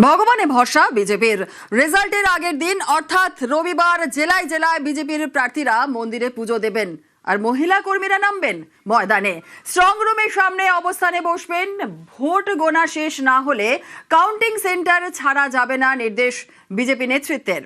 ভগবানে ভরসা বিজেপির। রেজাল্টের আগের দিন অর্থাৎ রবিবার জেলায় জেলায় বিজেপির প্রার্থীরা মন্দিরে পুজো দেবেন আর মহিলা কর্মীরা নামবেন ময়দানে। স্ট্রং রুমের সামনে অবস্থানে বসবেন। ভোট গোনা শেষ না হলে কাউন্টিং সেন্টার ছাড়া যাবে না, নির্দেশ বিজেপি নেতৃত্বের।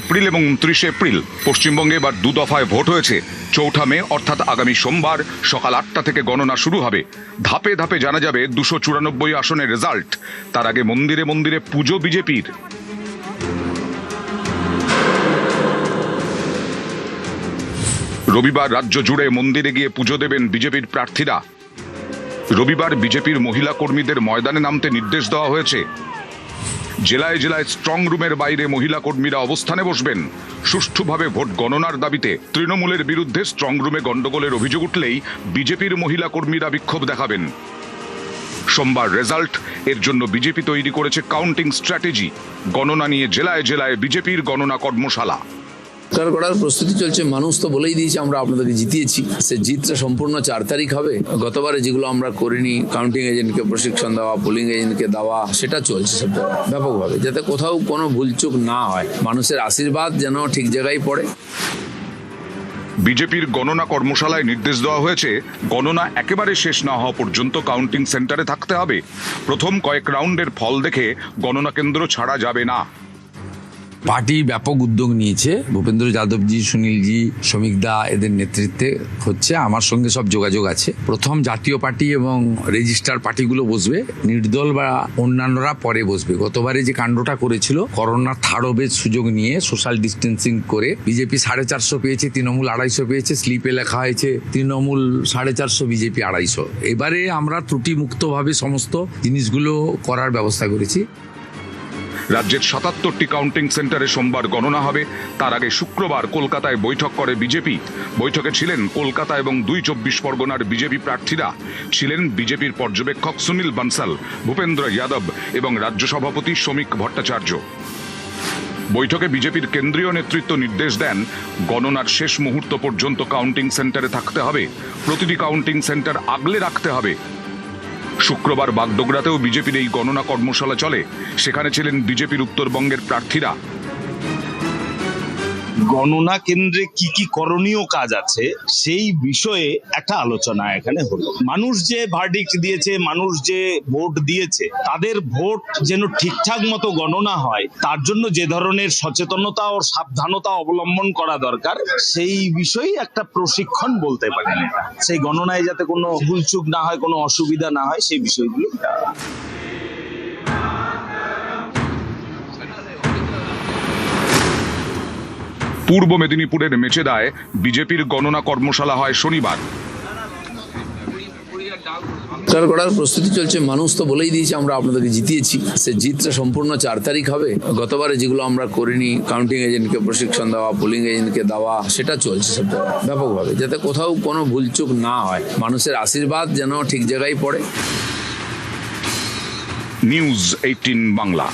এপ্রিল এবং 29 এপ্রিল পশ্চিমবঙ্গে এবার দু দফায় ভোট হয়েছে। 4 মে অর্থাৎ আগামী সোমবার সকাল 8টা থেকে গণনা শুরু হবে। ধাপে ধাপে জানা যাবে 294 আসনের রেজাল্ট। তার আগে মন্দিরে মন্দিরে পুজো বিজেপির। রবিবার রাজ্য জুড়ে মন্দিরে গিয়ে পুজো দেবেন বিজেপির প্রার্থীরা। রবিবার বিজেপির মহিলা কর্মীদের ময়দানে নামতে নির্দেশ দেওয়া হয়েছে। জেলায় জেলায় স্ট্রং রুমের বাইরে মহিলা কর্মীরা অবস্থানে বসবেন। সুষ্ঠুভাবে ভোট গণনার দাবিতে তৃণমূলের বিরুদ্ধে স্ট্রং রুমে গন্ডগোলের অভিযোগ উঠলেই বিজেপির মহিলা কর্মীরা বিক্ষোভ দেখাবেন। সোমবার রেজাল্ট, এর জন্য বিজেপি তৈরি করেছে কাউন্টিং স্ট্র্যাটেজি। গণনা নিয়ে জেলায় জেলায় বিজেপির গণনা কর্মশালা করার প্রস্তুতি চলছে। মানুষ তো বলেই দিয়েছে আমরা আপনাদেরকে জিতিয়েছি। সে জিতটা সম্পূর্ণ 4 তারিখ হবে। গতবারে যেগুলো আমরা করিনি, কাউন্টিং এজেন্টকে প্রশিক্ষণ দেওয়া, পোলিং এজেন্টকে দেওয়া, সেটা চলছে সব ব্যাপকভাবে, যাতে কোথাও কোনো ভুলচুক না হয়। মানুষের আশীর্বাদ যেন ঠিক জায়গায় পড়ে। বিজেপির গণনা কর্মশালায় নির্দেশ দেওয়া হয়েছে, গণনা একেবারে শেষ না হওয়া পর্যন্ত কাউন্টিং সেন্টারে থাকতে হবে। প্রথম কয়েক রাউন্ডের ফল দেখে গণনা কেন্দ্র ছাড়া যাবে না। পার্টি ব্যাপক উদ্যোগ নিয়েছে। ভূপেন্দ্র যাদবজি, সুনীলজি, শ্রমিকদা এদের নেতৃত্বে হচ্ছে। আমার সঙ্গে সব যোগাযোগ আছে। প্রথম জাতীয় পার্টি এবং রেজিস্টার পার্টিগুলো বসবে, নির্দল বা অন্যান্যরা পরে বসবে। গতবারে যে কাণ্ডটা করেছিল, করোনার থার্ড ওয়েভের সুযোগ নিয়ে সোশ্যাল ডিস্টেন্সিং করে বিজেপি 450 পেয়েছে, তৃণমূল 250 পেয়েছে। স্লিপে লেখা হয়েছে তৃণমূল 450, বিজেপি 250। এবারে আমরা ত্রুটিমুক্তভাবে সমস্ত জিনিসগুলো করার ব্যবস্থা করেছি। রাজ্যের 77টি কাউন্টিং সেন্টারে সোমবার গণনা হবে। তার আগে শুক্রবার কলকাতায় বৈঠক করে বিজেপি। বৈঠকে ছিলেন কলকাতা এবং 2 চব্বিশ পরগনার বিজেপি প্রার্থীরা। ছিলেন বিজেপির পর্যবেক্ষক সুনীল বানসাল, ভূপেন্দ্র যাদব এবং রাজ্য সভাপতি শ্রমিক ভট্টাচার্য। বৈঠকে বিজেপির কেন্দ্রীয় নেতৃত্ব নির্দেশ দেন, গণনার শেষ মুহূর্ত পর্যন্ত কাউন্টিং সেন্টারে থাকতে হবে। প্রতিটি কাউন্টিং সেন্টার আগলে রাখতে হবে। শুক্রবার বাগডোগরাতেও বিজেপির এই গণনা কর্মশালা চলে। সেখানে ছিলেন বিজেপির উত্তরবঙ্গের প্রার্থীরা। গণনা কেন্দ্রে কি কি করণীয় কাজ আছে সেই বিষয়ে একটা আলোচনা এখানে হলো। মানুষ যে ভার্ডিক্ট দিয়েছে, মানুষ যে ভোট দিয়েছে, তাদের ভোট যেন ঠিকঠাক মতো গণনা হয়, তার জন্য যে ধরনের সচেতনতা ও সাবধানতা অবলম্বন করা দরকার, সেই বিষয়ে একটা প্রশিক্ষণ বলতে পারেন। সেই গণনায় যাতে কোনো ভুলচুক না হয়, কোনো অসুবিধা না হয়, সেই বিষয়গুলো। পূর্ব মেদিনীপুরের মেচেদায় বিজেপির গণনা কর্মশালা হয় শনিবার। করার প্রস্তুতি চলছে। মানুষ তো বলেই দিয়েছে আমরা আপনাদেরকে জিতিয়েছি। সে জিতটা সম্পূর্ণ 4 তারিখ হবে। গতবারে যেগুলো আমরা করিনি, কাউন্টিং এজেন্টকে প্রশিক্ষণ দেওয়া, পোলিং এজেন্টকে দেওয়া, সেটা চলছে সব ব্যাপকভাবে, যাতে কোথাও কোনো ভুলচুক না হয়। মানুষের আশীর্বাদ যেন ঠিক জায়গায় পড়ে। নিউজ 18 বাংলা।